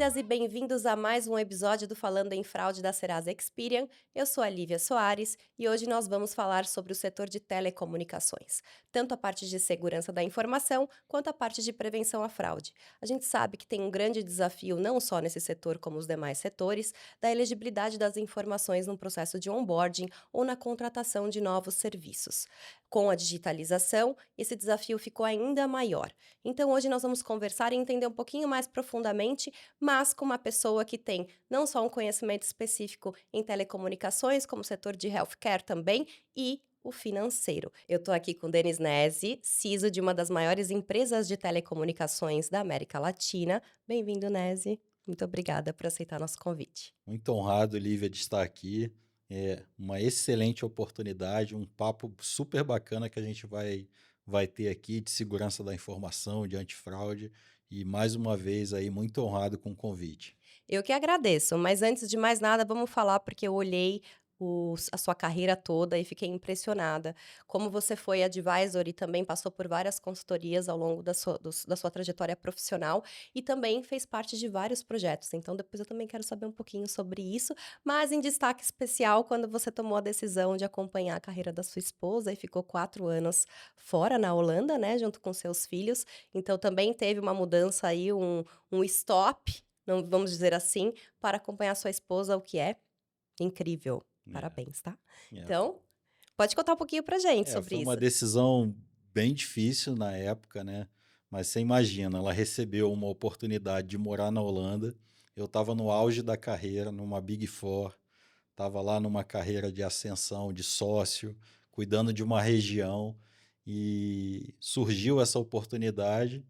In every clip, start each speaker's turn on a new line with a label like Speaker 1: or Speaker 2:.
Speaker 1: Bem-vindas e bem-vindos a mais um episódio do Falando em Fraude da Serasa Experian. Eu sou a Lívia Soares e hoje nós vamos falar sobre o setor de telecomunicações, tanto a parte de segurança da informação quanto a parte de prevenção à fraude. A gente sabe que tem um grande desafio, não só nesse setor como os demais setores, da elegibilidade das informações no processo de onboarding ou na contratação de novos serviços. Com a digitalização, esse desafio ficou ainda maior. Então, hoje nós vamos conversar e entender um pouquinho mais profundamente, mas com uma pessoa que tem não só um conhecimento específico em telecomunicações, como o setor de healthcare também, e o financeiro. Eu estou aqui com o Denis Nesi, CISO de uma das maiores empresas de telecomunicações da América Latina. Bem-vindo, Nesi. Muito obrigada por aceitar nosso convite.
Speaker 2: Muito honrado, Lívia, de estar aqui. É uma excelente oportunidade, um papo super bacana que a gente vai ter aqui de segurança da informação, de antifraude. E mais uma vez aí, muito honrado com o convite.
Speaker 1: Eu que agradeço, mas antes de mais nada, vamos falar porque eu olhei a sua carreira toda e fiquei impressionada. Como você foi advisor e também passou por várias consultorias ao longo da sua trajetória profissional e também fez parte de vários projetos. Então, depois eu também quero saber um pouquinho sobre isso, mas em destaque especial quando você tomou a decisão de acompanhar a carreira da sua esposa e ficou 4 anos fora na Holanda, né, junto com seus filhos. Então, também teve uma mudança aí, um stop, não vamos dizer assim, para acompanhar sua esposa, o que é incrível.
Speaker 2: É,
Speaker 1: Parabéns, tá.
Speaker 2: é,
Speaker 1: Então, pode contar um pouquinho pra gente sobre
Speaker 2: foi uma
Speaker 1: isso.
Speaker 2: decisão bem difícil na época, né? Mas você imagina, ela recebeu uma oportunidade de morar na Holanda. Eu estava no auge da carreira, numa Big Four. Estava lá numa carreira de ascensão, de sócio, cuidando de uma região, e surgiu essa oportunidade.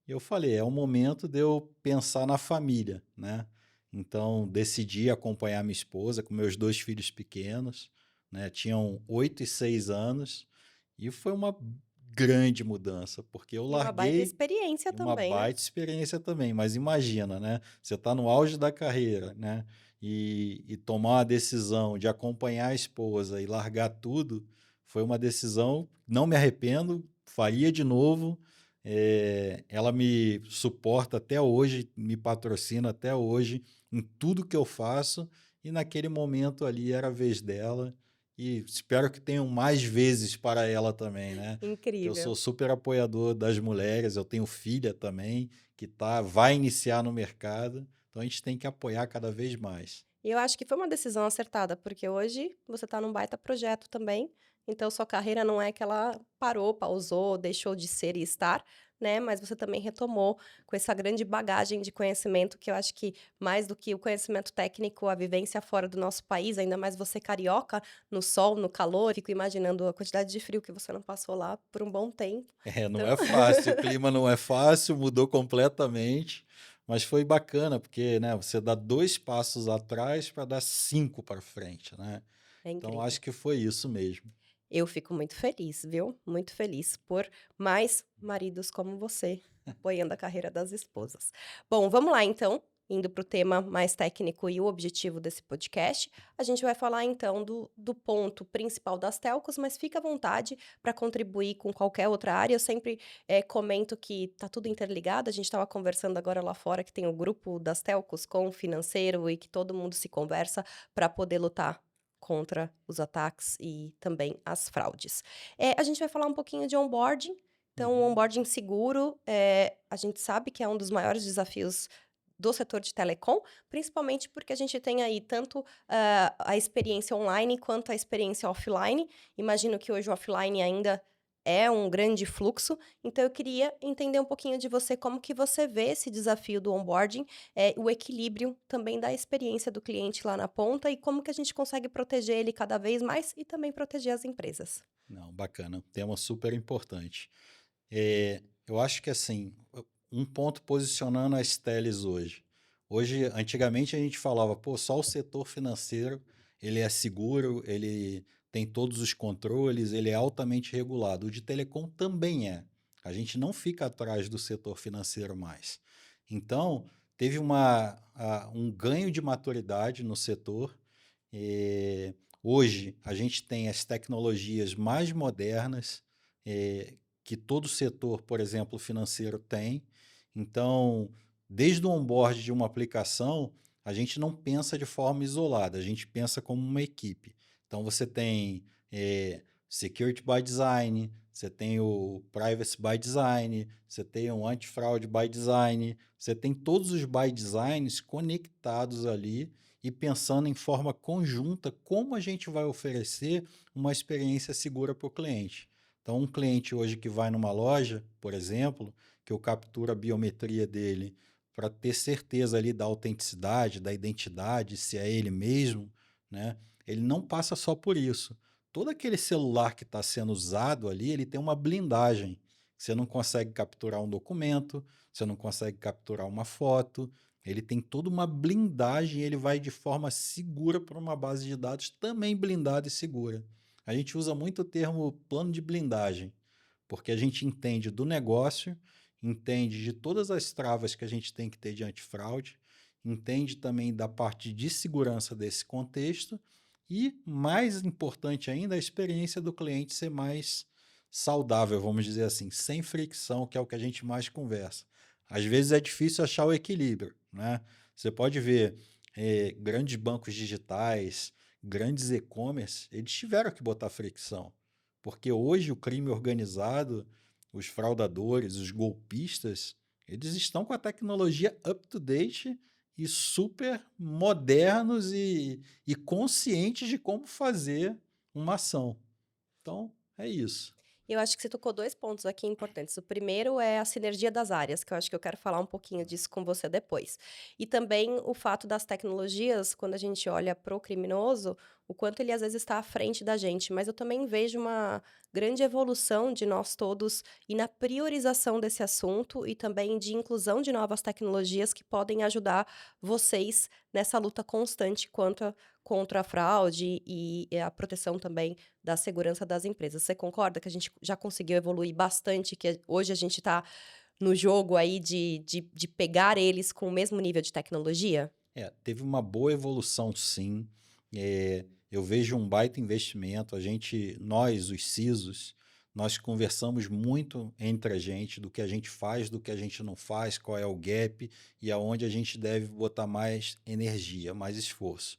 Speaker 2: E eu falei, é o momento de eu pensar na família, né? Então, decidi acompanhar minha esposa com meus 2 filhos pequenos, né? Tinham 8 e 6 anos, e foi uma grande mudança, porque eu
Speaker 1: E uma baita
Speaker 2: larguei
Speaker 1: experiência
Speaker 2: e uma
Speaker 1: também, né.
Speaker 2: baita experiência também, mas imagina, né? Você está no auge da carreira, né? E tomar uma decisão de acompanhar a esposa e largar tudo foi uma decisão, não me arrependo, faria de novo. Ela me suporta até hoje, me patrocina até hoje em tudo que eu faço, e naquele momento ali era a vez dela, e espero que tenham mais vezes para ela também, né? Que eu sou
Speaker 1: Incrível.
Speaker 2: super apoiador das mulheres, eu tenho filha também que vai iniciar no mercado, então a gente tem que apoiar cada vez mais.
Speaker 1: E eu acho que foi uma decisão acertada, porque hoje você está num baita projeto também, então sua carreira não é que ela parou, pausou, deixou de ser e estar, né, mas você também retomou com essa grande bagagem de conhecimento que eu acho que mais do que o conhecimento técnico, a vivência fora do nosso país, ainda mais você carioca, no sol, no calor, fico imaginando a quantidade de frio que você não passou lá por um bom tempo.
Speaker 2: É, não
Speaker 1: Então
Speaker 2: é fácil, o clima não é fácil, mudou completamente, mas foi bacana, porque, né, você dá 2 passos atrás para dar 5 para frente, né.
Speaker 1: é
Speaker 2: Então
Speaker 1: incrível.
Speaker 2: acho que foi isso mesmo.
Speaker 1: Eu fico muito feliz, viu? Muito feliz por mais maridos como você, apoiando a carreira das esposas. Bom, vamos lá então, indo para o tema mais técnico e o objetivo desse podcast. A gente vai falar então do ponto principal das telcos, mas fica à vontade para contribuir com qualquer outra área. Eu sempre comento que tá tudo interligado. A gente estava conversando agora lá fora que tem o grupo das telcos com o financeiro e que todo mundo se conversa para poder lutar contra os ataques e também as fraudes. A gente vai falar um pouquinho de onboarding. Então, o
Speaker 2: Uhum.
Speaker 1: onboarding seguro, a gente sabe que é um dos maiores desafios do setor de telecom, principalmente porque a gente tem aí tanto a experiência online quanto a experiência offline. Imagino que hoje o offline ainda é um grande fluxo, então eu queria entender um pouquinho de você, como que você vê esse desafio do onboarding, o equilíbrio também da experiência do cliente lá na ponta e como que a gente consegue proteger ele cada vez mais e também proteger as empresas.
Speaker 2: Não, bacana, tema super importante. Eu acho que assim, um ponto posicionando as teles hoje. Hoje, antigamente a gente falava, pô, só o setor financeiro, ele é seguro, ele tem todos os controles, ele é altamente regulado. O de telecom também é. A gente não fica atrás do setor financeiro mais. Então, teve um ganho de maturidade no setor. Hoje, a gente tem as tecnologias mais modernas, que todo setor, por exemplo, financeiro tem. Então, desde o onboard de uma aplicação, a gente não pensa de forma isolada, a gente pensa como uma equipe. Então você tem Security by Design, você tem o Privacy by Design, você tem o Anti-Fraud by Design, você tem todos os by designs conectados ali e pensando em forma conjunta como a gente vai oferecer uma experiência segura para o cliente. Então, um cliente hoje que vai numa loja, por exemplo, que eu capturo a biometria dele para ter certeza ali da autenticidade, da identidade, se é ele mesmo, né? Ele não passa só por isso. Todo aquele celular que está sendo usado ali, ele tem uma blindagem. Você não consegue capturar um documento, você não consegue capturar uma foto. Ele tem toda uma blindagem e ele vai de forma segura para uma base de dados também blindada e segura. A gente usa muito o termo plano de blindagem, porque a gente entende do negócio, entende de todas as travas que a gente tem que ter de antifraude, entende também da parte de segurança desse contexto e, mais importante ainda, a experiência do cliente ser mais saudável, vamos dizer assim, sem fricção, que é o que a gente mais conversa. Às vezes é difícil achar o equilíbrio, né? Você pode ver grandes bancos digitais, grandes e-commerce, eles tiveram que botar fricção, porque hoje o crime organizado, os fraudadores, os golpistas, eles estão com a tecnologia up-to-date e super modernos e conscientes de como fazer uma ação. Então, é isso.
Speaker 1: Eu acho que você tocou 2 pontos aqui importantes. O primeiro é a sinergia das áreas, que eu acho que eu quero falar um pouquinho disso com você depois. E também o fato das tecnologias, quando a gente olha para o criminoso, o quanto ele às vezes está à frente da gente. Mas eu também vejo uma grande evolução de nós todos e na priorização desse assunto e também de inclusão de novas tecnologias que podem ajudar vocês nessa luta constante contra a fraude e a proteção também da segurança das empresas. Você concorda que a gente já conseguiu evoluir bastante, que hoje a gente está no jogo aí de pegar eles com o mesmo nível de tecnologia?
Speaker 2: Teve uma boa evolução, sim. Eu vejo um baita investimento. Nós, os CISOs, nós conversamos muito entre a gente do que a gente faz, do que a gente não faz, qual é o gap e aonde a gente deve botar mais energia, mais esforço.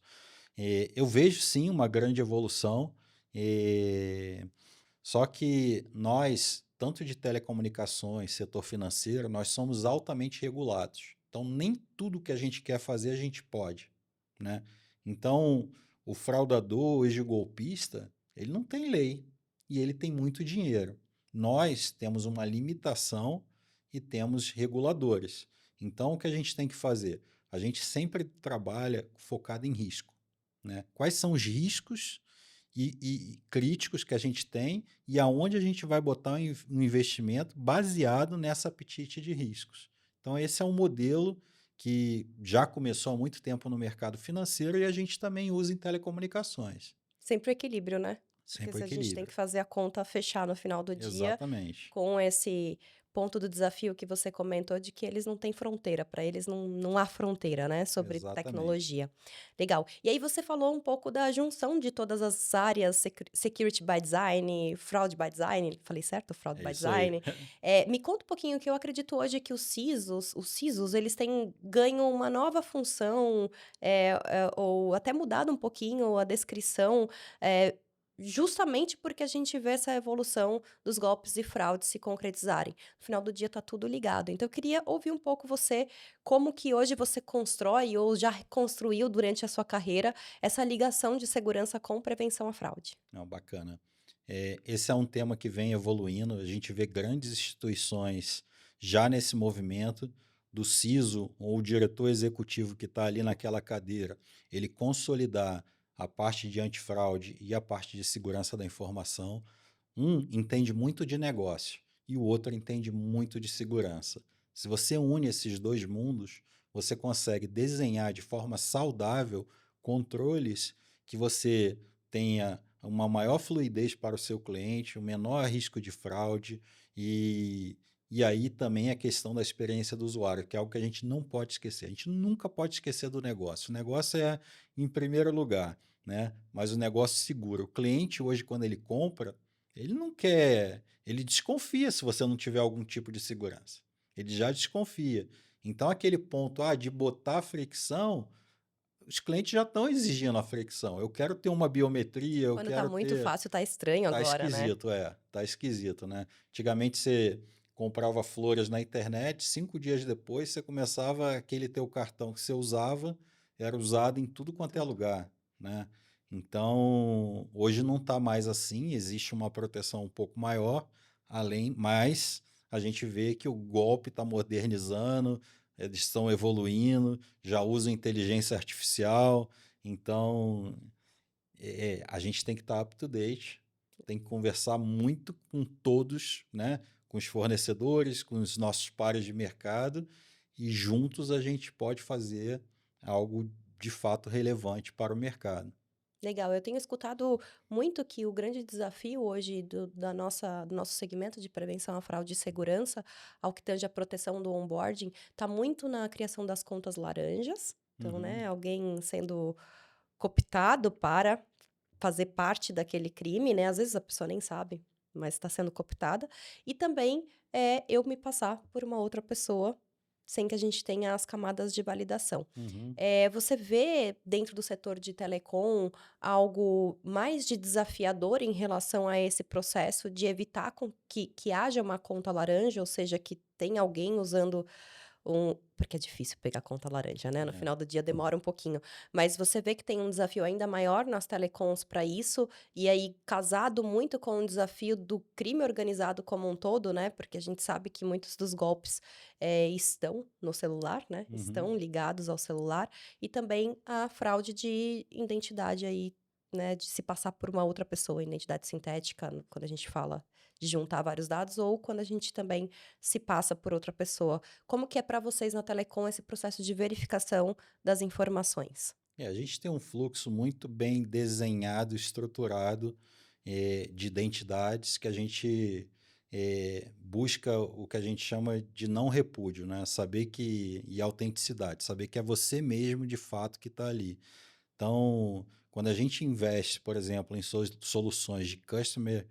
Speaker 2: Eu vejo sim uma grande evolução, só que nós, tanto de telecomunicações, setor financeiro, nós somos altamente regulados. Então, nem tudo que a gente quer fazer a gente pode, né? Então, o fraudador, o golpista, ele não tem lei e ele tem muito dinheiro. Nós temos uma limitação e temos reguladores. Então, o que a gente tem que fazer? A gente sempre trabalha focado em risco, né? Quais são os riscos e críticos que a gente tem e aonde a gente vai botar um investimento baseado nessa apetite de riscos. Então, esse é um modelo que já começou há muito tempo no mercado financeiro e a gente também usa em telecomunicações.
Speaker 1: Sempre o equilíbrio, né? Porque
Speaker 2: Sempre o
Speaker 1: se a gente tem que
Speaker 2: equilíbrio.
Speaker 1: fazer a conta fechar no final do dia,
Speaker 2: Exatamente.
Speaker 1: com esse ponto do desafio que você comentou de que eles não têm fronteira, para eles não há fronteira, né, sobre
Speaker 2: Exatamente.
Speaker 1: tecnologia. Legal. E aí você falou um pouco da junção de todas as áreas, security by design, fraud by design, falei certo? Fraud
Speaker 2: É
Speaker 1: by
Speaker 2: isso aí.
Speaker 1: design. Me conta um pouquinho, que eu acredito hoje que os CISOs, eles têm ganho uma nova função, ou até mudado um pouquinho a descrição, eh, justamente porque a gente vê essa evolução dos golpes e fraudes se concretizarem. No final do dia tá tudo ligado. Então eu queria ouvir um pouco você, como que hoje você constrói ou já construiu durante a sua carreira essa ligação de segurança com prevenção à fraude.
Speaker 2: Não, bacana. Esse é um tema que vem evoluindo. A gente vê grandes instituições já nesse movimento do CISO ou o diretor executivo que está ali naquela cadeira, ele consolidar a parte de antifraude e a parte de segurança da informação. Um entende muito de negócio e o outro entende muito de segurança. Se você une esses dois mundos, você consegue desenhar de forma saudável controles que você tenha uma maior fluidez para o seu cliente, um menor risco de fraude e aí também a questão da experiência do usuário, que é algo que a gente não pode esquecer. A gente nunca pode esquecer do negócio. O negócio é em primeiro lugar, né? Mas o negócio seguro. O cliente hoje, quando ele compra, ele não quer, ele desconfia se você não tiver algum tipo de segurança. Ele já desconfia. Então, aquele ponto de botar fricção, os clientes já estão exigindo a fricção. Eu quero ter uma biometria, eu
Speaker 1: Quando tá
Speaker 2: quero
Speaker 1: muito
Speaker 2: ter.
Speaker 1: fácil, tá estranho
Speaker 2: Tá
Speaker 1: agora, né.
Speaker 2: esquisito, tá esquisito, né. Antigamente você comprava flores na internet, 5 dias depois você começava aquele teu cartão que você usava, era usado em tudo quanto é
Speaker 1: Tudo.
Speaker 2: lugar, né. Então, hoje não está mais assim, existe uma proteção um pouco maior, mas a gente vê que o golpe está modernizando, eles estão evoluindo, já usam inteligência artificial, então a gente tem que estar up to date, tem que conversar muito com todos, né? Com os fornecedores, com os nossos pares de mercado, e juntos a gente pode fazer algo de fato relevante para o mercado.
Speaker 1: Legal, eu tenho escutado muito que o grande desafio hoje do nosso segmento de prevenção à fraude e segurança, ao que tange a proteção do onboarding, está muito na criação das contas laranjas. Então,
Speaker 2: Uhum,
Speaker 1: né, alguém sendo cooptado para fazer parte daquele crime, né, às vezes a pessoa nem sabe, mas está sendo cooptada. E também, eu me passar por uma outra pessoa, sem que a gente tenha as camadas de validação.
Speaker 2: uhum.
Speaker 1: Você vê dentro do setor de telecom algo mais de desafiador em relação a esse processo de evitar que haja uma conta laranja, ou seja, que tem alguém usando porque é difícil pegar conta laranja, né, no
Speaker 2: É.
Speaker 1: final do dia demora um pouquinho. Mas você vê que tem um desafio ainda maior nas telecoms para isso, e aí casado muito com o desafio do crime organizado como um todo, né, porque a gente sabe que muitos dos golpes, estão no celular, né,
Speaker 2: Uhum.
Speaker 1: estão ligados ao celular, e também a fraude de identidade aí, né, de se passar por uma outra pessoa, identidade sintética, quando a gente fala de juntar vários dados, ou quando a gente também se passa por outra pessoa. Como que é para vocês na Telecom esse processo de verificação das informações?
Speaker 2: A gente tem um fluxo muito bem desenhado, estruturado, de identidades que a gente busca o que a gente chama de não repúdio, né? Saber que, e autenticidade, saber que é você mesmo de fato que está ali. Então, quando a gente investe, por exemplo, em soluções de Customer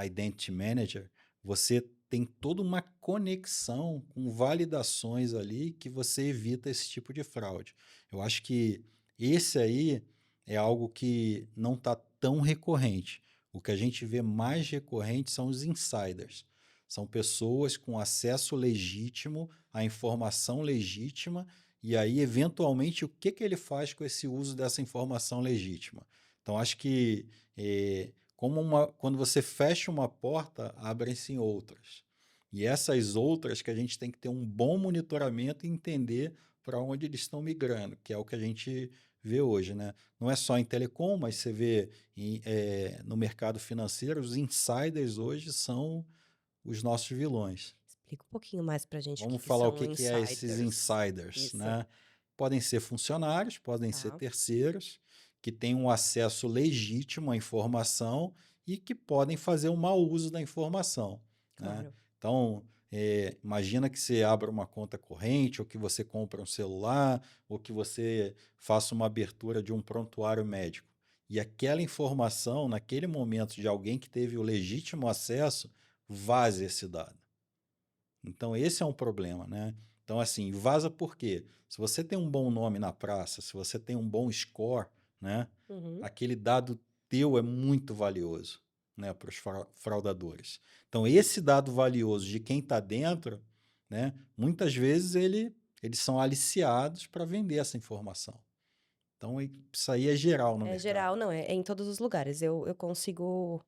Speaker 2: Identity Manager, você tem toda uma conexão com validações ali que você evita esse tipo de fraude. Eu acho que esse aí é algo que não está tão recorrente. O que a gente vê mais recorrente são os insiders. São pessoas com acesso legítimo à informação legítima e aí, eventualmente, o que que ele faz com esse uso dessa informação legítima? Então, acho que quando você fecha uma porta, abrem-se outras. E essas outras que a gente tem que ter um bom monitoramento e entender para onde eles estão migrando, que é o que a gente vê hoje, né? Não é só em telecom, mas você vê no mercado financeiro, os insiders hoje são os nossos vilões.
Speaker 1: Explica um pouquinho mais pra gente o que
Speaker 2: Vamos
Speaker 1: que
Speaker 2: falar o
Speaker 1: são
Speaker 2: que que é esses
Speaker 1: insiders.
Speaker 2: insiders,
Speaker 1: Isso,
Speaker 2: né? Podem ser funcionários, podem ser
Speaker 1: tá,
Speaker 2: terceiros, que têm um acesso legítimo à informação e que podem fazer um mau uso da informação, né?
Speaker 1: claro.
Speaker 2: Então, imagina que você abra uma conta corrente, ou que você compra um celular, ou que você faça uma abertura de um prontuário médico. E aquela informação, naquele momento de alguém que teve o legítimo acesso, vaze esse dado. Então, esse é um problema, né? Então, assim, vaza por quê? Se você tem um bom nome na praça, se você tem um bom score, né?
Speaker 1: Uhum.
Speaker 2: Aquele dado teu é muito valioso, né, para os fraudadores. Então, esse dado valioso de quem está dentro, né, muitas vezes eles são aliciados para vender essa informação. Então, isso aí é geral no
Speaker 1: É
Speaker 2: mercado.
Speaker 1: geral, não, é em todos os lugares. Eu consigo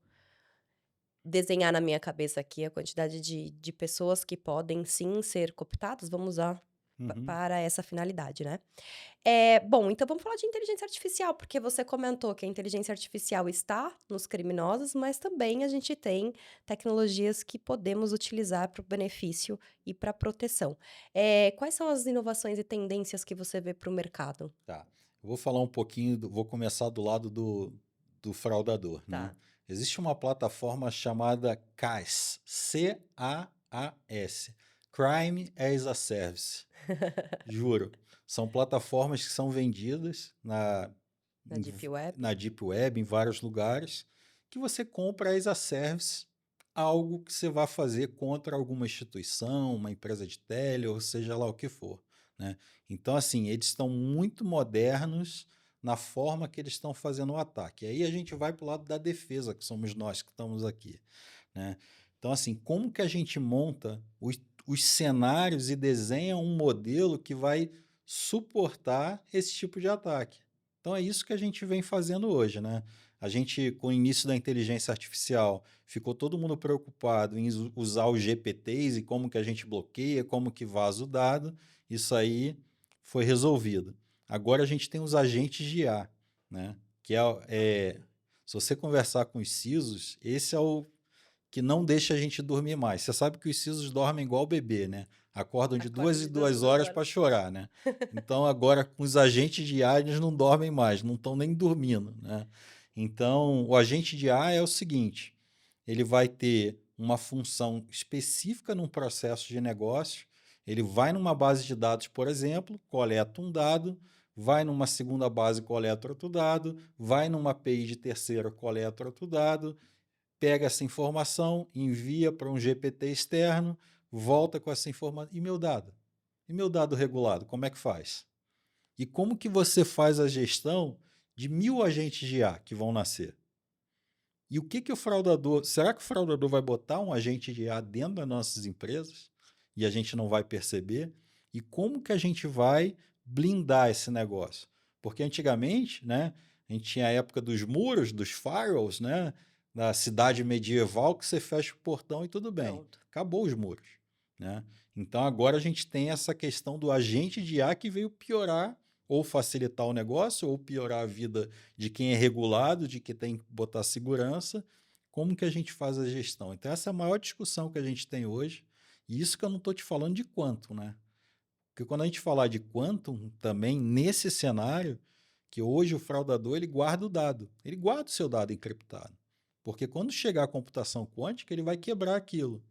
Speaker 1: desenhar na minha cabeça aqui a quantidade de pessoas que podem sim ser cooptadas, vamos usar
Speaker 2: Uhum.
Speaker 1: para essa finalidade, né? Bom, então vamos falar de inteligência artificial, porque você comentou que a inteligência artificial está nos criminosos, mas também a gente tem tecnologias que podemos utilizar para o benefício e para a proteção. Quais são as inovações e tendências que você vê para o mercado?
Speaker 2: Tá. Eu vou falar um pouquinho, vou começar do lado do fraudador, né?
Speaker 1: Tá.
Speaker 2: Existe uma plataforma chamada CAS, CAAS, Crime as a Service. Juro. São plataformas que são vendidas
Speaker 1: Na Deep Web?
Speaker 2: na Deep Web, em vários lugares, que você compra as a Service algo que você vai fazer contra alguma instituição, uma empresa de tele, ou seja lá o que for, né. Então, assim, eles estão muito modernos na forma que eles estão fazendo o ataque. Aí a gente vai para o lado da defesa, que somos nós que estamos aqui, né. Então, assim, como que a gente monta os cenários e desenha um modelo que vai suportar esse tipo de ataque? Então é isso que a gente vem fazendo hoje, né. A gente, com o início da inteligência artificial, ficou todo mundo preocupado em usar os GPTs e como que a gente bloqueia, como que vaza o dado. Isso aí foi resolvido. Agora a gente tem os agentes de IA, né? Que se você conversar com os CISOs, esse é o que não deixa a gente dormir mais. Você sabe que os CISOs dormem igual bebê, né? Acordam de
Speaker 1: Acorda
Speaker 2: duas em
Speaker 1: de 2 em
Speaker 2: duas
Speaker 1: 2
Speaker 2: horas para
Speaker 1: horas.
Speaker 2: chorar, né? Então agora com os agentes de IA eles não dormem mais, não estão nem dormindo, né? Então o agente de IA é o seguinte: ele vai ter uma função específica num processo de negócio. Ele vai numa base de dados, por exemplo, coleta um dado, vai numa segunda base, coleta outro dado, vai numa API de terceira, coleta outro dado, pega essa informação, envia para um GPT externo, volta com essa informação. E meu dado? E meu dado regulado, como é que faz? E como que você faz a gestão de 1.000 agentes de IA que vão nascer? E o que que o fraudador. Será que o fraudador vai botar um agente de IA dentro das nossas empresas e a gente não vai perceber? E como que a gente vai blindar esse negócio? Porque antigamente, né, a gente tinha a época dos muros, dos firewalls, né, da cidade medieval que você fecha o portão e tudo bem.
Speaker 1: Pronto.
Speaker 2: Acabou os muros, né? Então agora a gente tem essa questão do agente de IA que veio piorar ou facilitar o negócio ou piorar a vida de quem é regulado, de quem tem que botar segurança, como que a gente faz a gestão? Então, essa é a maior discussão que a gente tem hoje, e isso que eu não estou te falando de quantum, né? Porque quando a gente falar de quantum, também nesse cenário, que hoje o fraudador ele guarda o dado, ele guarda o seu dado encriptado. Porque quando chegar a computação quântica, ele vai quebrar aquilo.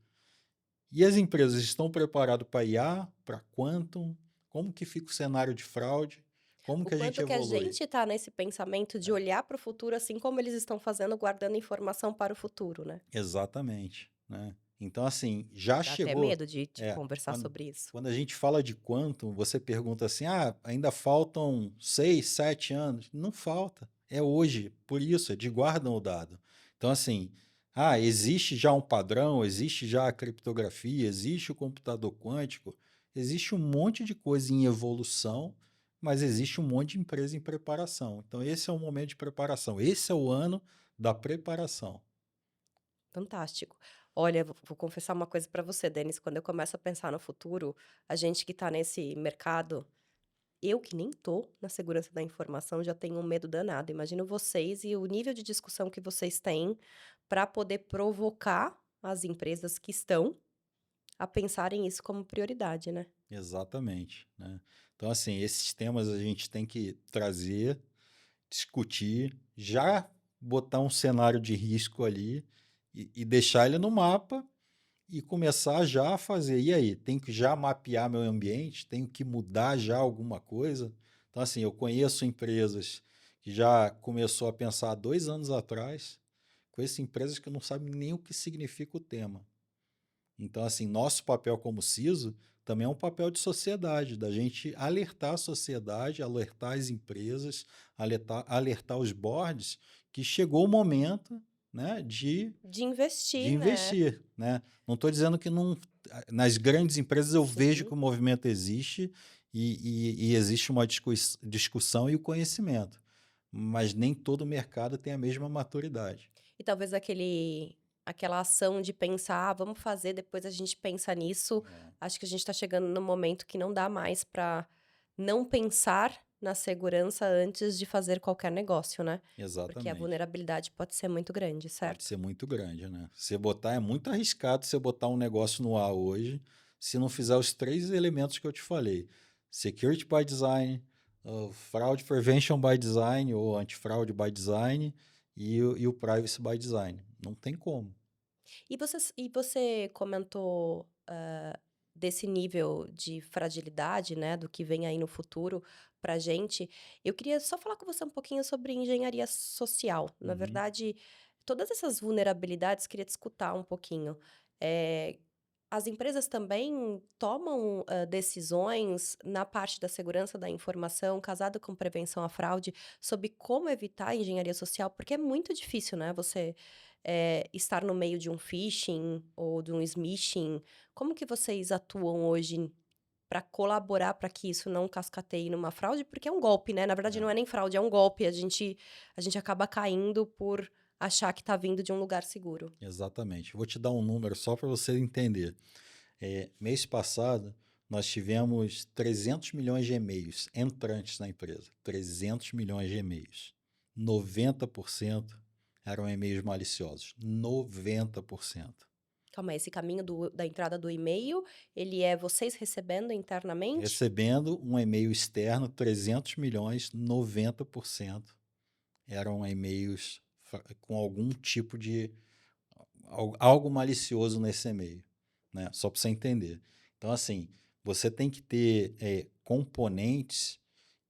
Speaker 2: E as empresas estão preparadas para IA, para quantum? Como que fica o cenário de fraude? Como
Speaker 1: O
Speaker 2: que a gente
Speaker 1: quanto que a
Speaker 2: evolui?
Speaker 1: gente está nesse pensamento de olhar para o futuro, assim como eles estão fazendo, guardando informação para o futuro, né.
Speaker 2: Exatamente, né. Então, assim, já
Speaker 1: Dá até
Speaker 2: chegou
Speaker 1: medo de
Speaker 2: é,
Speaker 1: conversar
Speaker 2: quando
Speaker 1: sobre isso.
Speaker 2: quando a gente fala de quantum, você pergunta assim: "Ah, ainda faltam 6, 7 anos". Não falta, é hoje, por isso, eles guardam o dado. Então, assim, existe já um padrão, existe já a criptografia, existe o computador quântico, existe um monte de coisa em evolução, mas existe um monte de empresa em preparação. Então esse é o momento de preparação, esse é o ano da preparação.
Speaker 1: Fantástico. Olha, vou confessar uma coisa para você, Denis, quando eu começo a pensar no futuro, a gente que está nesse mercado, eu que nem tô na segurança da informação já tenho um medo danado. Imagino vocês e o nível de discussão que vocês têm para poder provocar as empresas que estão a pensarem isso como prioridade, né.
Speaker 2: Exatamente, né. Então, assim, esses temas a gente tem que trazer, discutir, já botar um cenário de risco ali e deixar ele no mapa e começar já a fazer. E aí, tenho que já mapear meu ambiente? Tenho que mudar já alguma coisa? Então, assim, eu conheço empresas que já começou a pensar há 2 anos atrás, conheço empresas que não sabem nem o que significa o tema. Então, assim, nosso papel como CISO também é um papel de sociedade, da gente alertar a sociedade, alertar as empresas, alertar os boards que chegou o momento, né,
Speaker 1: De
Speaker 2: de
Speaker 1: investir, né.
Speaker 2: investir, né? Não estou dizendo que não, nas grandes empresas eu vejo que
Speaker 1: Sim.
Speaker 2: o movimento existe e existe uma discussão e o conhecimento, mas nem todo mercado tem a mesma maturidade.
Speaker 1: E talvez aquela ação de pensar: "Ah, vamos fazer, depois a gente pensa nisso",
Speaker 2: É,
Speaker 1: acho que a gente está chegando no momento que não dá mais para não pensar na segurança antes de fazer qualquer negócio, né. Porque a
Speaker 2: exatamente.
Speaker 1: vulnerabilidade pode ser muito grande,
Speaker 2: Pode
Speaker 1: certo?
Speaker 2: ser muito grande, né. Você botar é muito arriscado você botar um negócio no ar hoje, se não fizer os 3 elementos que eu te falei: security by design, fraud prevention by design ou antifraude by design e o privacy by design. Não tem como.
Speaker 1: E você comentou, desse nível de fragilidade, né, do que vem aí no futuro pra gente. Eu queria só falar com você um pouquinho sobre engenharia social. Na
Speaker 2: Uhum,
Speaker 1: verdade, todas essas vulnerabilidades, queria te escutar um pouquinho. Eh, as empresas também tomam, decisões na parte da segurança da informação, casado com prevenção à fraude, sobre como evitar a engenharia social? Porque é muito difícil, né, você, estar no meio de um phishing ou de um smishing. Como que vocês atuam hoje para colaborar para que isso não cascateie numa fraude? Porque é um golpe, né, na verdade
Speaker 2: É,
Speaker 1: não é nem fraude, é um golpe, a gente acaba caindo por achar que tá vindo de um lugar seguro.
Speaker 2: exatamente. Vou te dar um número só para você entender. Mês passado, nós tivemos 300 milhões de e-mails entrantes na empresa. 300 milhões de e-mails. 90% eram e-mails maliciosos. 90%.
Speaker 1: Calma aí, esse caminho da entrada do e-mail, ele é vocês recebendo internamente?
Speaker 2: Recebendo um e-mail externo, 300 milhões, 90% eram e-mails com algum tipo de algo malicioso nesse e-mail, né? Só para você entender. Então, assim, você tem que ter componentes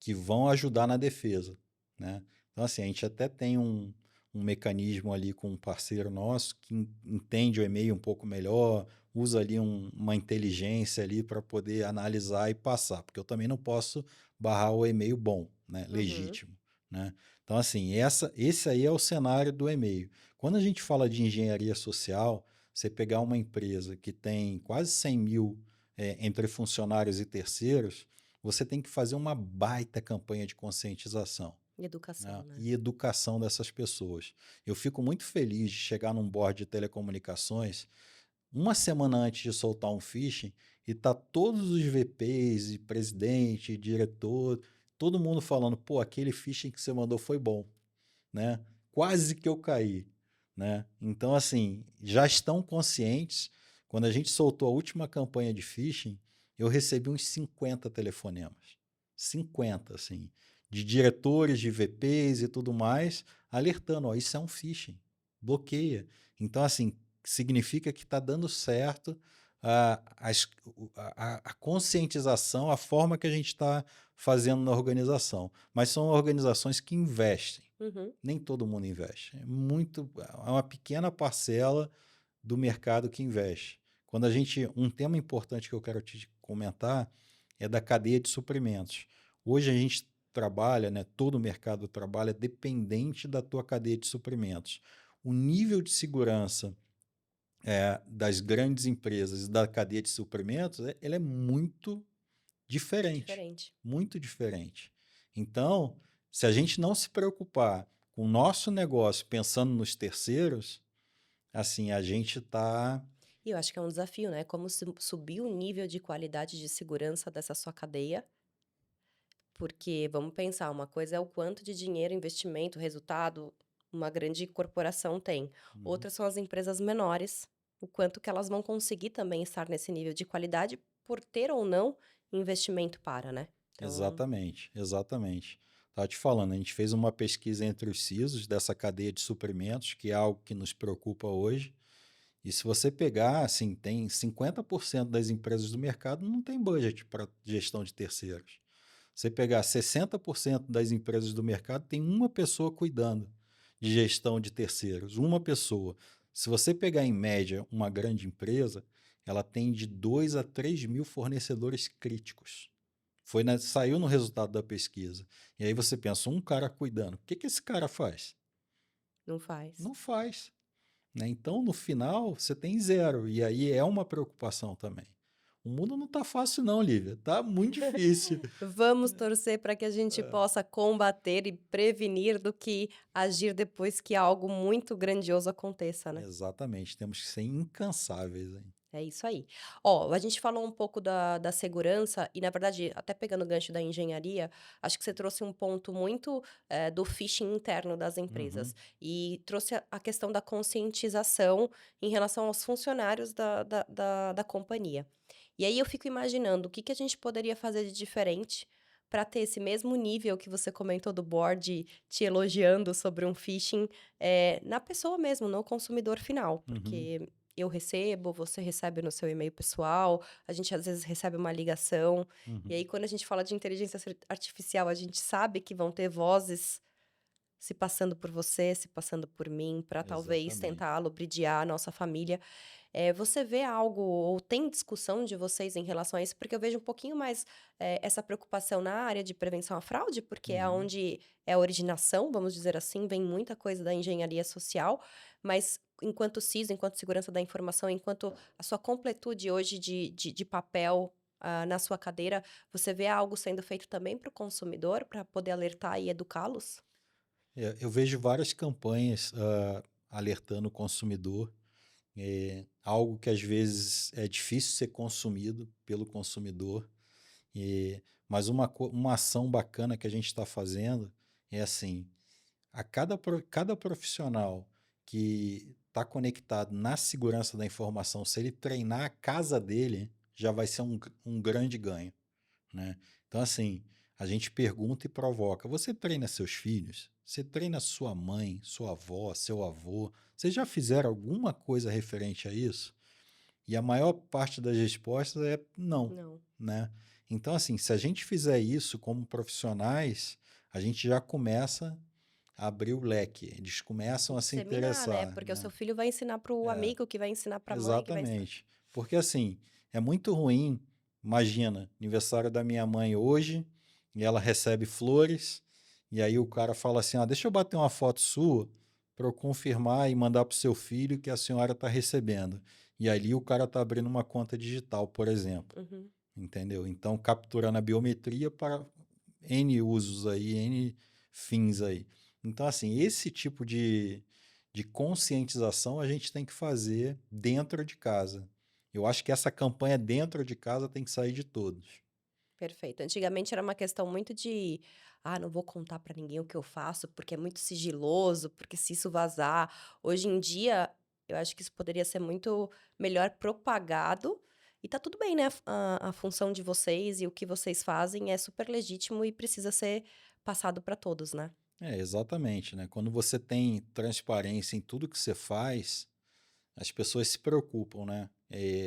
Speaker 2: que vão ajudar na defesa, né? Então, assim, a gente até tem um mecanismo ali com um parceiro nosso que entende o e-mail um pouco melhor, usa ali uma inteligência ali para poder analisar e passar, porque eu também não posso barrar o e-mail bom, né?
Speaker 1: Uhum.
Speaker 2: Legítimo, né? Então, assim, esse aí é o cenário do e-mail. Quando a gente fala de engenharia social, você pegar uma empresa que tem quase 100 mil entre funcionários e terceiros, você tem que fazer uma baita campanha de conscientização,
Speaker 1: Educação,
Speaker 2: né,
Speaker 1: né.
Speaker 2: e educação dessas pessoas. Eu fico muito feliz de chegar num board de telecomunicações uma semana antes de soltar um phishing e tá todos os VPs e presidente, diretor, todo mundo falando, pô, aquele phishing que você mandou foi bom, né? Quase que eu caí, né? Então, assim, já estão conscientes. Quando a gente soltou a última campanha de phishing, eu recebi uns 50 telefonemas. 50, assim, de diretores, de VPs e tudo mais, alertando, ó, isso é um phishing, bloqueia. Então, assim, significa que está dando certo a conscientização, a forma que a gente está fazendo na organização. Mas são organizações que investem.
Speaker 1: Uhum.
Speaker 2: Nem todo mundo investe. É uma pequena parcela do mercado que investe. Um tema importante que eu quero te comentar é da cadeia de suprimentos. Hoje a gente trabalha, né, todo o mercado trabalha dependente da tua cadeia de suprimentos. O nível de segurança das grandes empresas e da cadeia de suprimentos, ele é diferente,
Speaker 1: Diferente.
Speaker 2: muito diferente. Então, se a gente não se preocupar com o nosso negócio pensando nos terceiros, assim, a gente está.
Speaker 1: E eu acho que é um desafio, né, como subir o nível de qualidade de segurança dessa sua cadeia, porque vamos pensar, uma coisa é o quanto de dinheiro, investimento, resultado uma grande corporação tem,
Speaker 2: Uhum.
Speaker 1: outras são as empresas menores, o quanto que elas vão conseguir também estar nesse nível de qualidade por ter ou não investimento para, né. Então
Speaker 2: Exatamente, exatamente. Estava te falando, a gente fez uma pesquisa entre os CISOs dessa cadeia de suprimentos, que é algo que nos preocupa hoje. E se você pegar, assim, tem 50% das empresas do mercado não tem budget para gestão de terceiros. Você pegar 60% das empresas do mercado, tem uma pessoa cuidando de gestão de terceiros, uma pessoa. Se você pegar em média uma grande empresa, ela tem de 2 a 3 mil fornecedores críticos. Saiu no resultado da pesquisa. E aí você pensa, um cara cuidando, o que que esse cara faz?
Speaker 1: não faz.
Speaker 2: Não faz, né? Então, no final, você tem zero. E aí é uma preocupação também. O mundo não tá fácil não, Lívia. Tá muito difícil.
Speaker 1: Vamos torcer para que a gente possa combater e prevenir do que agir depois que algo muito grandioso aconteça, né.
Speaker 2: Exatamente, temos que ser incansáveis, hein?
Speaker 1: É isso aí. Ó, a gente falou um pouco da segurança e, na verdade, até pegando o gancho da engenharia, acho que você trouxe um ponto muito, do phishing interno das empresas.
Speaker 2: Uhum.
Speaker 1: E trouxe a questão da conscientização em relação aos funcionários da companhia. E aí eu fico imaginando o que que a gente poderia fazer de diferente para ter esse mesmo nível que você comentou do board te elogiando sobre um phishing, na pessoa mesmo, no consumidor final,
Speaker 2: Uhum.
Speaker 1: porque eu recebo, você recebe no seu e-mail pessoal, a gente às vezes recebe uma ligação, e
Speaker 2: Uhum.
Speaker 1: aí quando a gente fala de inteligência artificial, a gente sabe que vão ter vozes, se passando por você, se passando por mim, para talvez
Speaker 2: Exatamente.
Speaker 1: tentar lubridiar a nossa família. Você vê algo ou tem discussão de vocês em relação a isso? Porque eu vejo um pouquinho mais, essa preocupação na área de prevenção à fraude, porque é
Speaker 2: Uhum.
Speaker 1: onde é a originação, vamos dizer assim, vem muita coisa da engenharia social, mas enquanto CISO, enquanto segurança da informação, enquanto a sua completude hoje de papel, na sua cadeira, você vê algo sendo feito também para o consumidor, para poder alertar e educá-los?
Speaker 2: Eu vejo várias campanhas, alertando o consumidor, algo que às vezes é difícil ser consumido pelo consumidor, mas uma ação bacana que a gente está fazendo é assim, cada profissional que está conectado na segurança da informação, se ele treinar a casa dele, já vai ser um grande ganho, né? Então, assim, a gente pergunta e provoca: você treina seus filhos? Você treina sua mãe, sua avó, seu avô? Vocês já fizeram alguma coisa referente a isso? E a maior parte das respostas é não,
Speaker 1: Não.
Speaker 2: né? Então, assim, se a gente fizer isso como profissionais, a gente já começa a abrir o leque, eles
Speaker 1: E
Speaker 2: começam a se
Speaker 1: disseminar, né,
Speaker 2: interessar,
Speaker 1: porque o seu
Speaker 2: né?
Speaker 1: filho vai ensinar para o
Speaker 2: É,
Speaker 1: amigo, que vai ensinar para a mãe, que vai ensinar.
Speaker 2: exatamente. Porque assim, é muito ruim. Imagina, aniversário da minha mãe hoje, e ela recebe flores, e aí o cara fala assim: ah, deixa eu bater uma foto sua para eu confirmar e mandar para o seu filho que a senhora está recebendo. E ali o cara está abrindo uma conta digital, por exemplo.
Speaker 1: Uhum.
Speaker 2: Entendeu? Então, capturando a biometria para N usos aí, N fins aí. Então, assim, esse tipo de conscientização a gente tem que fazer dentro de casa. Eu acho que essa campanha dentro de casa tem que sair de todos.
Speaker 1: Perfeito. Antigamente era uma questão muito de: "Ah, não vou contar para ninguém o que eu faço, porque é muito sigiloso, porque se isso vazar". Hoje em dia, eu acho que isso poderia ser muito melhor propagado, e tá tudo bem, né, a função de vocês e o que vocês fazem é super legítimo e precisa ser passado para todos, né.
Speaker 2: É, exatamente, né? Quando você tem transparência em tudo que você faz, as pessoas se preocupam, né?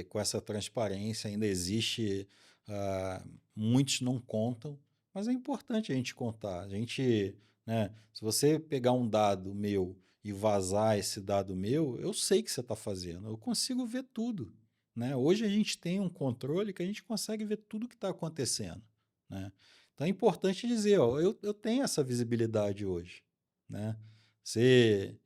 Speaker 2: Com essa transparência ainda existe, ah, muitos não contam, mas é importante a gente contar. A gente, né? Se você pegar um dado meu e vazar esse dado meu, eu sei o que você está fazendo. Eu consigo ver tudo, né? Hoje a gente tem um controle que a gente consegue ver tudo o que está acontecendo, né? Então é importante dizer, ó, eu tenho essa visibilidade hoje, né? Você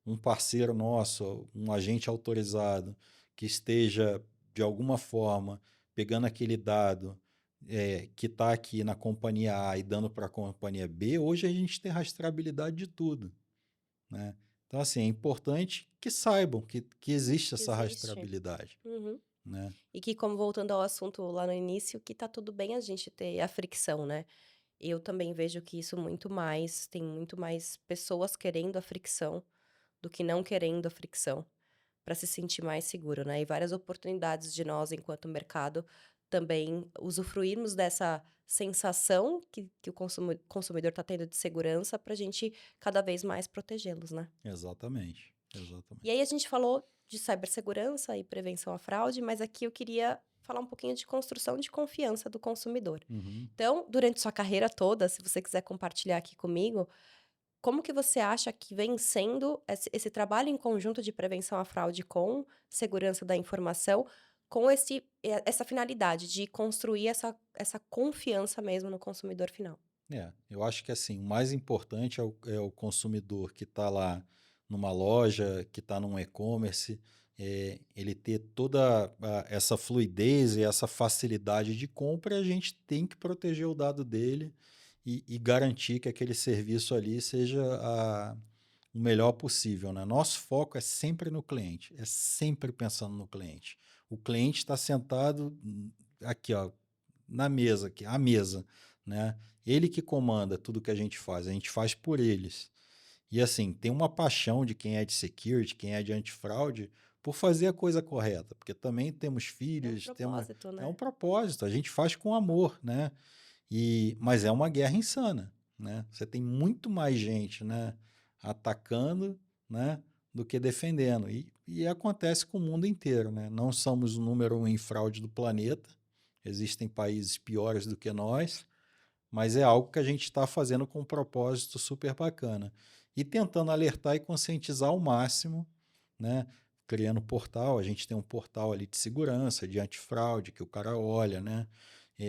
Speaker 2: um parceiro nosso, um agente autorizado, que esteja, de alguma forma, pegando aquele dado que está aqui na companhia A e dando para a companhia B, hoje a gente tem rastreabilidade de tudo, né? Então, assim, é importante que saibam que existe
Speaker 1: Que
Speaker 2: essa
Speaker 1: existe.
Speaker 2: rastreabilidade,
Speaker 1: Uhum.
Speaker 2: né?
Speaker 1: E que como voltando ao assunto lá no início, que tá tudo bem a gente ter a fricção, né. Eu também vejo que isso muito mais tem muito mais pessoas querendo a fricção do que não querendo a fricção, para se sentir mais seguro, né. E várias oportunidades de nós, enquanto mercado, também usufruirmos dessa sensação que o consumidor está tendo de segurança, para a gente cada vez mais protegê-los, né.
Speaker 2: Exatamente,
Speaker 1: E
Speaker 2: exatamente.
Speaker 1: aí a gente falou de cibersegurança e prevenção à fraude, mas aqui eu queria falar um pouquinho de construção de confiança do consumidor.
Speaker 2: Uhum.
Speaker 1: Então, durante sua carreira toda, se você quiser compartilhar aqui comigo, como que você acha que vem sendo esse trabalho em conjunto de prevenção à fraude com segurança da informação, com essa finalidade de construir essa confiança mesmo no consumidor final?
Speaker 2: Eu acho que assim, o mais importante é o consumidor que está lá numa loja, que está num e-commerce, ele ter toda essa fluidez e essa facilidade de compra, e a gente tem que proteger o dado dele e garantir que aquele serviço ali seja o melhor possível, né? Nosso foco é sempre no cliente, é sempre pensando no cliente. O cliente está sentado aqui, ó, na mesa, aqui, à mesa, né? Ele que comanda tudo que a gente faz por eles. E assim, tem uma paixão de quem é de security, quem é de antifraude, por fazer a coisa correta, porque também temos
Speaker 1: É um
Speaker 2: filhos,
Speaker 1: propósito,
Speaker 2: é um
Speaker 1: né?
Speaker 2: propósito, a gente faz com amor, né? Mas é uma guerra insana, né? Você tem muito mais gente, né, atacando, né, do que defendendo. E acontece com o mundo inteiro, né? Não somos o número um em fraude do planeta, existem países piores do que nós, mas é algo que a gente está fazendo com um propósito super bacana. E tentando alertar e conscientizar ao máximo, né? Criando portal, a gente tem um portal ali de segurança, de antifraude, que o cara olha, né?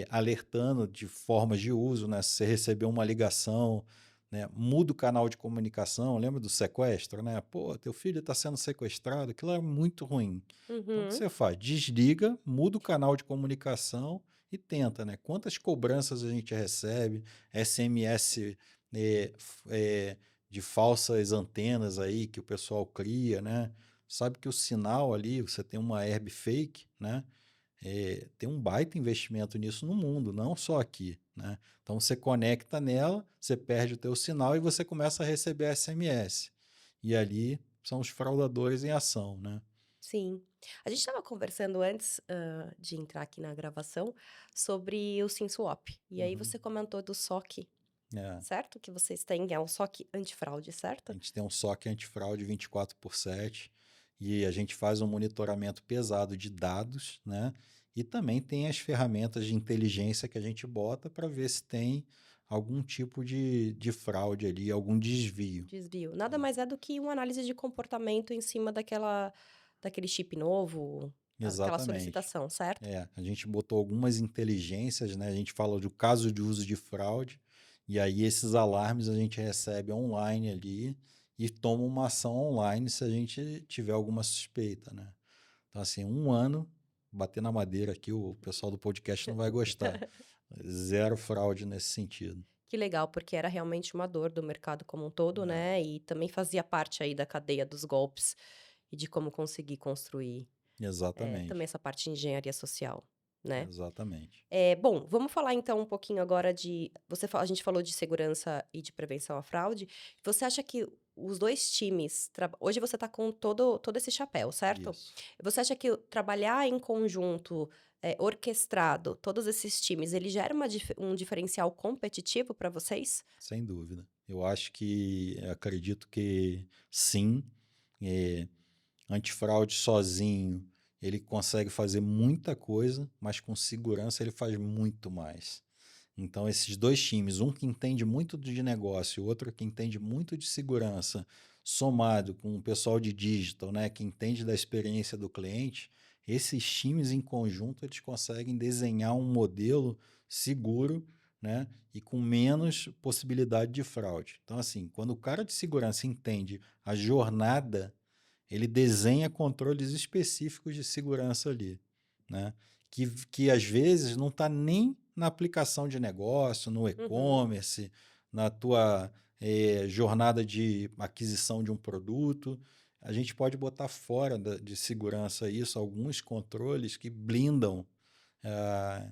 Speaker 2: Alertando de formas de uso, né? Se você recebeu uma ligação, né? Muda o canal de comunicação, lembra do sequestro, né? Pô, teu filho está sendo sequestrado, aquilo é muito ruim. Então, o que
Speaker 1: Uhum.
Speaker 2: você faz? Desliga, muda o canal de comunicação e tenta, né? Quantas cobranças a gente recebe, SMS de falsas antenas aí que o pessoal cria, né? Sabe que o sinal ali, você tem uma herb fake, né? Tem um baita investimento nisso no mundo, não só aqui, né? Então você conecta nela, você perde o teu sinal e você começa a receber SMS. E ali são os fraudadores em ação, né?
Speaker 1: Sim. A gente estava conversando antes, de entrar aqui na gravação, sobre o SimSwap. E aí
Speaker 2: Uhum.
Speaker 1: você comentou do SOC,
Speaker 2: É.
Speaker 1: certo? Que vocês têm, é um SOC antifraude,
Speaker 2: A
Speaker 1: certo?
Speaker 2: gente tem um SOC antifraude 24/7 e a gente faz um monitoramento pesado de dados, né? E também tem as ferramentas de inteligência que a gente bota para ver se tem algum tipo de fraude ali, algum desvio.
Speaker 1: Desvio. Nada
Speaker 2: Né?
Speaker 1: mais é do que uma análise de comportamento em cima daquele chip novo, aquela
Speaker 2: Exatamente.
Speaker 1: solicitação, certo?
Speaker 2: A gente botou algumas inteligências, né? A gente fala do caso de uso de fraude, e aí esses alarmes a gente recebe online ali e toma uma ação online se a gente tiver alguma suspeita, né? Então, assim, um ano, bater na madeira aqui, o pessoal do podcast não vai gostar. Zero fraude nesse sentido.
Speaker 1: Que legal, porque era realmente uma dor do mercado como um todo,
Speaker 2: É,
Speaker 1: né? E também fazia parte aí da cadeia dos golpes e de como conseguir construir, também
Speaker 2: exatamente.
Speaker 1: essa parte de engenharia social, né?
Speaker 2: Exatamente.
Speaker 1: Bom, vamos falar então um pouquinho agora de a gente falou de segurança e de prevenção à fraude. Você acha que os 2 times hoje você está com todo esse chapéu, certo?
Speaker 2: Isso.
Speaker 1: Você acha que trabalhar em conjunto, orquestrado, todos esses times, ele gera um diferencial competitivo para vocês?
Speaker 2: Sem dúvida. Acredito que sim. É, Antifraude sozinho, ele consegue fazer muita coisa, mas com segurança ele faz muito mais. Então, esses dois times, um que entende muito de negócio, o outro que entende muito de segurança, somado com o pessoal de digital, né, que entende da experiência do cliente, esses times em conjunto eles conseguem desenhar um modelo seguro, né, e com menos possibilidade de fraude. Então, assim, quando o cara de segurança entende a jornada, ele desenha controles específicos de segurança ali, né? Que às vezes não está nem na aplicação de negócio, no
Speaker 1: Uhum.
Speaker 2: e-commerce, na tua jornada de aquisição de um produto. A gente pode botar fora de segurança isso, alguns controles que blindam ah,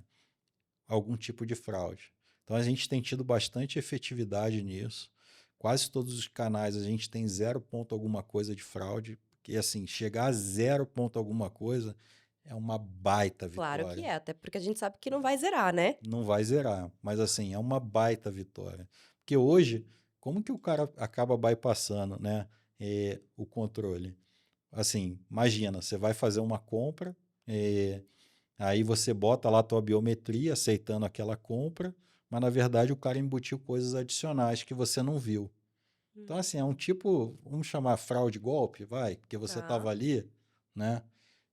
Speaker 2: algum tipo de fraude. Então a gente tem tido bastante efetividade nisso. Quase todos os canais a gente tem zero ponto alguma coisa de fraude, porque assim, chegar a zero ponto alguma coisa é uma baita
Speaker 1: Claro que
Speaker 2: vitória.
Speaker 1: é, até porque a gente sabe que não vai zerar, né?
Speaker 2: Não vai zerar, mas assim, é uma baita vitória. Porque hoje, como que o cara acaba bypassando, né, o controle? Assim, imagina, você vai fazer uma compra, aí você bota lá a tua biometria aceitando aquela compra, mas na verdade o cara embutiu coisas adicionais que você não viu. Então,
Speaker 1: Hum.
Speaker 2: assim, é um tipo, vamos chamar fraude golpe, vai, porque você
Speaker 1: Tá.
Speaker 2: estava ali, né?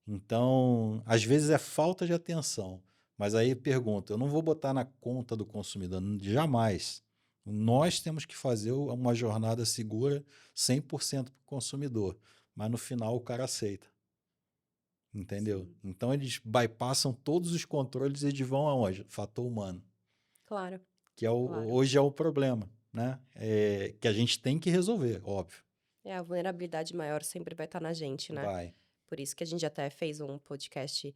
Speaker 2: Então, às vezes é falta de atenção. Mas aí pergunta, eu não vou botar na conta do consumidor, jamais. Nós temos que fazer uma jornada segura 100% para o consumidor, mas no final o cara aceita. Entendeu?
Speaker 1: Sim,
Speaker 2: Então eles bypassam todos os controles e eles vão aonde? Fator humano,
Speaker 1: claro,
Speaker 2: que
Speaker 1: claro.
Speaker 2: hoje é o problema, né? Que a gente tem que resolver, óbvio.
Speaker 1: A vulnerabilidade maior sempre vai estar na gente, né?
Speaker 2: Vai.
Speaker 1: Por isso que a gente até fez um podcast,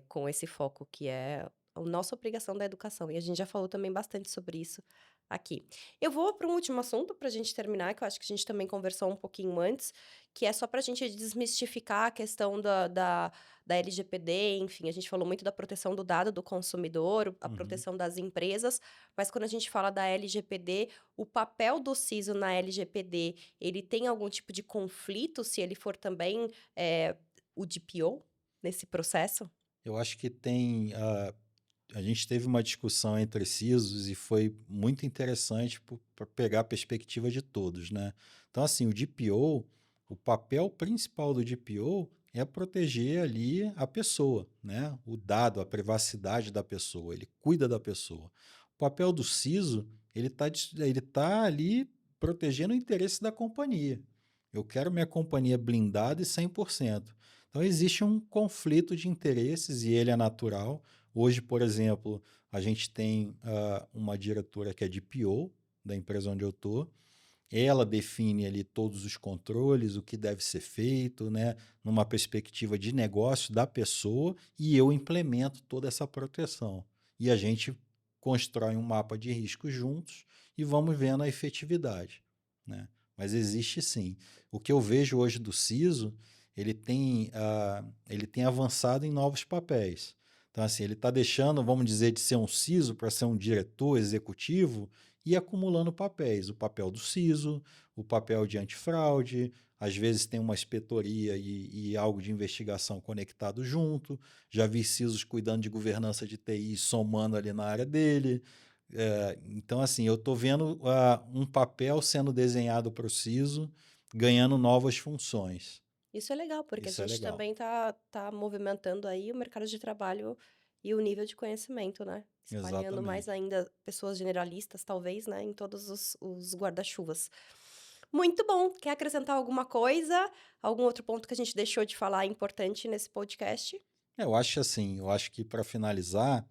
Speaker 1: com esse foco que é a nossa obrigação da educação, e a gente já falou também bastante sobre isso aqui. Eu vou para um último assunto para a gente terminar, que eu acho que a gente também conversou um pouquinho antes, que é só para a gente desmistificar a questão da LGPD, enfim, a gente falou muito da proteção do dado do consumidor, a
Speaker 2: Uhum.
Speaker 1: proteção das empresas, mas quando a gente fala da LGPD, o papel do CISO na LGPD, ele tem algum tipo de conflito se ele for também, o DPO nesse processo?
Speaker 2: Eu acho que tem. a gente teve uma discussão entre CISOs e foi muito interessante para pegar a perspectiva de todos, né? Então, assim, o DPO, o papel principal do DPO é proteger ali a pessoa, né? O dado, a privacidade da pessoa, ele cuida da pessoa. O papel do CISO, ele tá ali protegendo o interesse da companhia. Eu quero minha companhia blindada e 100%. Então, existe um conflito de interesses e ele é natural. Hoje, por exemplo, a gente tem uma diretora que é de PO, da empresa onde eu estou. Ela define ali todos os controles, o que deve ser feito, né, numa perspectiva de negócio da pessoa, e eu implemento toda essa proteção. E a gente constrói um mapa de risco juntos e vamos vendo a efetividade, né? Mas existe sim. O que eu vejo hoje do CISO, ele tem avançado em novos papéis. Então, assim, ele está deixando, vamos dizer, de ser um CISO para ser um diretor executivo e acumulando papéis. O papel do CISO, o papel de antifraude, às vezes tem uma inspetoria e algo de investigação conectado junto. Já vi CISOs cuidando de governança de TI, somando ali na área dele. Então, assim, eu estou vendo um papel sendo desenhado para o CISO, ganhando novas funções.
Speaker 1: Isso é legal, porque a
Speaker 2: Isso é
Speaker 1: gente
Speaker 2: legal.
Speaker 1: também tá movimentando aí o mercado de trabalho e o nível de conhecimento, né? Espalhando mais
Speaker 2: Exatamente.
Speaker 1: ainda pessoas generalistas, talvez, né, em todos os guarda-chuvas. Muito bom. Quer acrescentar alguma coisa? Algum outro ponto que a gente deixou de falar importante nesse podcast?
Speaker 2: Eu acho assim, eu acho que para finalizar,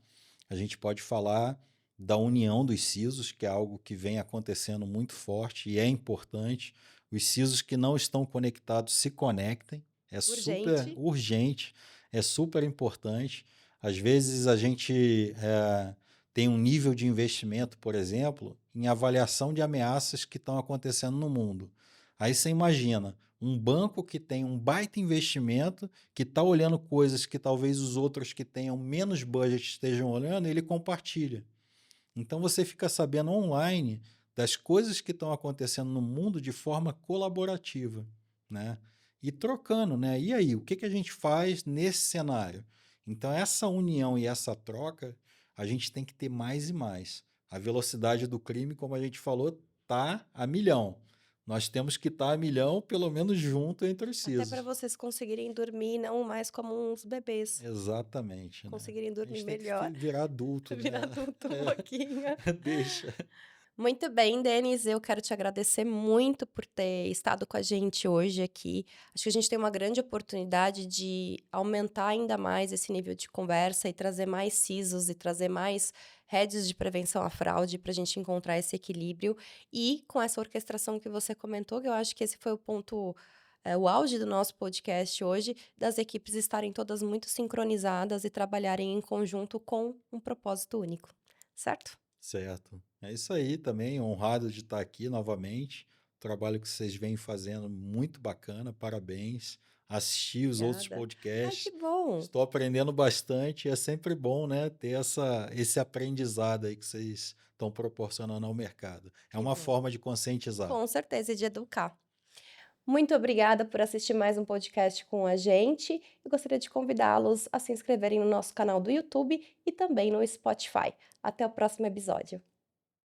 Speaker 2: a gente pode falar da união dos CISOs, que é algo que vem acontecendo muito forte e é importante. Os CISOs que não estão conectados se conectem, é super
Speaker 1: Urgente.
Speaker 2: urgente, é super importante. Às vezes a gente tem um nível de investimento, por exemplo, em avaliação de ameaças que estão acontecendo no mundo. Aí você imagina um banco que tem um baita investimento, que está olhando coisas que talvez os outros que tenham menos budget estejam olhando, ele compartilha. Então você fica sabendo online das coisas que estão acontecendo no mundo de forma colaborativa, né? E trocando, né? E aí, o que que a gente faz nesse cenário? Então, essa união e essa troca, a gente tem que ter mais e mais. A velocidade do crime, como a gente falou, tá a milhão. Nós temos que estar a milhão, pelo menos junto entre os
Speaker 1: Até para
Speaker 2: CISOs.
Speaker 1: vocês conseguirem dormir não mais como uns bebês,
Speaker 2: Exatamente, né?
Speaker 1: conseguirem
Speaker 2: A
Speaker 1: dormir
Speaker 2: gente tem que
Speaker 1: melhor,
Speaker 2: virar adulto,
Speaker 1: virar
Speaker 2: né?
Speaker 1: adulto um pouquinho.
Speaker 2: Deixa.
Speaker 1: Muito bem, Denis, eu quero te agradecer muito por ter estado com a gente hoje aqui. Acho que a gente tem uma grande oportunidade de aumentar ainda mais esse nível de conversa e trazer mais CISOs e trazer mais redes de prevenção à fraude para a gente encontrar esse equilíbrio. E com essa orquestração que você comentou, que eu acho que esse foi o ponto, o auge do nosso podcast hoje, das equipes estarem todas muito sincronizadas e trabalharem em conjunto com um propósito único, certo?
Speaker 2: Certo. É isso aí também, honrado de estar aqui novamente. O trabalho que vocês vêm fazendo, muito bacana, parabéns. Assisti os outros
Speaker 1: Obrigada. Ai, que
Speaker 2: podcasts,
Speaker 1: bom!
Speaker 2: estou aprendendo bastante. É sempre bom, né, ter esse aprendizado aí que vocês estão proporcionando ao mercado. É
Speaker 1: Que
Speaker 2: uma
Speaker 1: bom.
Speaker 2: forma de conscientizar.
Speaker 1: Com certeza, e de educar. Muito obrigada por assistir mais um podcast com a gente. Eu gostaria de convidá-los a se inscreverem no nosso canal do YouTube e também no Spotify. Até o próximo episódio.